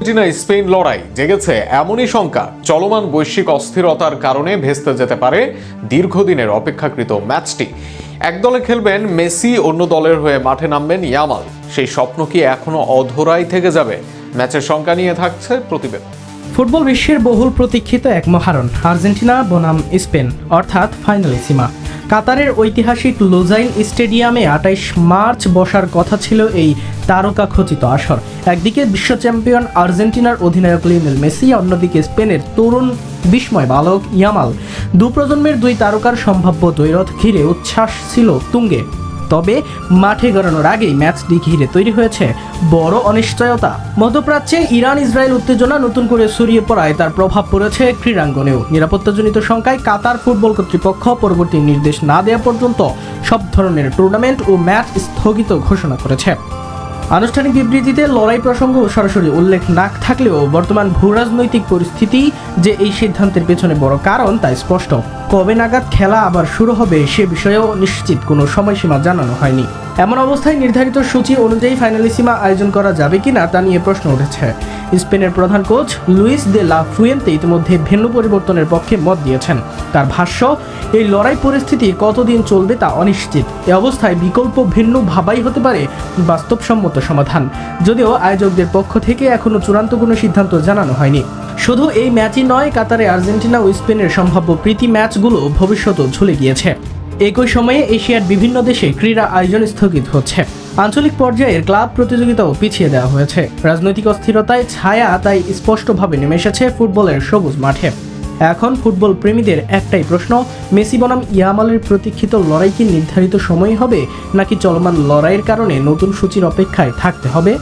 Argentina Spain লড়াই জেগেছে এমনই শঙ্কা, চলমান বৈশ্বিক অস্থিরতার কারণে ভেস্তে যেতে পারে দীর্ঘদিনের অপেক্ষাকৃত ম্যাচটি। এক দলে খেলবেন মেসি, অন্য দলের হয়ে মাঠে নামবেন ইয়ামাল। সেই স্বপ্ন কি এখনো অধরাই থেকে যাবে? ম্যাচের শঙ্কা নিয়ে থাকছে প্রতিবেদন। ফুটবল বিশ্বের বহুল প্রতীক্ষিত এক মহারণ আর্জেন্টিনা বনাম স্পেন, অর্থাৎ ফাইনালিসিমা। কাতারের ঐতিহাসিক লুজাইন স্টেডিয়ামে ২৮ মার্চ বসার কথা ছিল এই তারকা খচিত আসর। একদিকে বিশ্ব চ্যাম্পিয়ন আর্জেন্টিনার অধিনায়ক লিওনেল মেসি, অন্যদিকে স্পেনের তরুণ বিস্ময় বালক ইয়ামাল। দু প্রজন্মের দুই তারকার সম্ভাব্য দ্বৈরথ ঘিরে উচ্ছ্বাস ছিল তুঙ্গে। তবে মাঠে গড়ানোর আগেই ম্যাচটি ঘিরে তৈরি হয়েছে বড় অনিশ্চয়তা। মধ্যপ্রাচ্যে ইরান ইসরায়েল উত্তেজনা নতুন করে ছড়িয়ে পড়ায় তার প্রভাব পড়েছে ক্রীড়াঙ্গনেও। নিরাপত্তাজনিত শঙ্কায় কাতার ফুটবল কর্তৃপক্ষ পরবর্তী নির্দেশ না দেওয়া পর্যন্ত সব ধরনের টুর্নামেন্ট ও ম্যাচ স্থগিত ঘোষণা করেছে। আনুষ্ঠানিক বিবৃতিতে লড়াই প্রসঙ্গ সরাসরি উল্লেখ না থাকলেও বর্তমান ভূরাজনৈতিক পরিস্থিতি যে এই সিদ্ধান্তের পেছনে বড় কারণ তা স্পষ্ট। কবে নাগাদ খেলা আবার শুরু হবে সে বিষয়েও নিশ্চিত কোনো সময়সীমা জানানো হয়নি। এমন অবস্থায় নির্ধারিত সূচি অনুযায়ী ফাইনালিসিমা আয়োজন করা যাবে কিনা তা নিয়ে প্রশ্ন উঠেছে। স্পেনের প্রধান coach Luis de la Fuente ইতিমধ্যে ভেন্যু পরিবর্তনের পক্ষে মত দিয়েছেন। তার ভাষ্য, এই লড়াই পরিস্থিতি কতদিন চলবে তা অনিশ্চিত। এ অবস্থায় বিকল্প ভিন্ন ভাবাই হতে পারে বাস্তবসম্মত সমাধান, যদিও আয়োজকদের পক্ষ থেকে এখনও চূড়ান্ত কোনো সিদ্ধান্ত জানানো হয়নি। শুধু এই ম্যাচই নয়, কাতারে আর্জেন্টিনা ও স্পেনের সম্ভাব্য প্রীতি ম্যাচগুলো ভবিষ্যতেও ঝুলে গিয়েছে। একই সময়ে এশিয়ার বিভিন্ন দেশে ক্রীড়া আয়োজন স্থগিত হচ্ছে। আঞ্চলিক পর্যায়ের ক্লাব প্রতিযোগিতাও পিছিয়ে দেওয়া হয়েছে। রাজনৈতিক অস্থিরতায় ছায়া তাই স্পষ্টভাবে নেমে এসেছে ফুটবলের সবুজ মাঠে। এখন ফুটবল প্রেমীদের একটাই প্রশ্ন, মেসি বনাম ইয়ামালের প্রতীক্ষিত লড়াই কি নির্ধারিত সময় হবে, নাকি চলমান লড়াইয়ের কারণে নতুন সূচির অপেক্ষায় থাকতে হবে?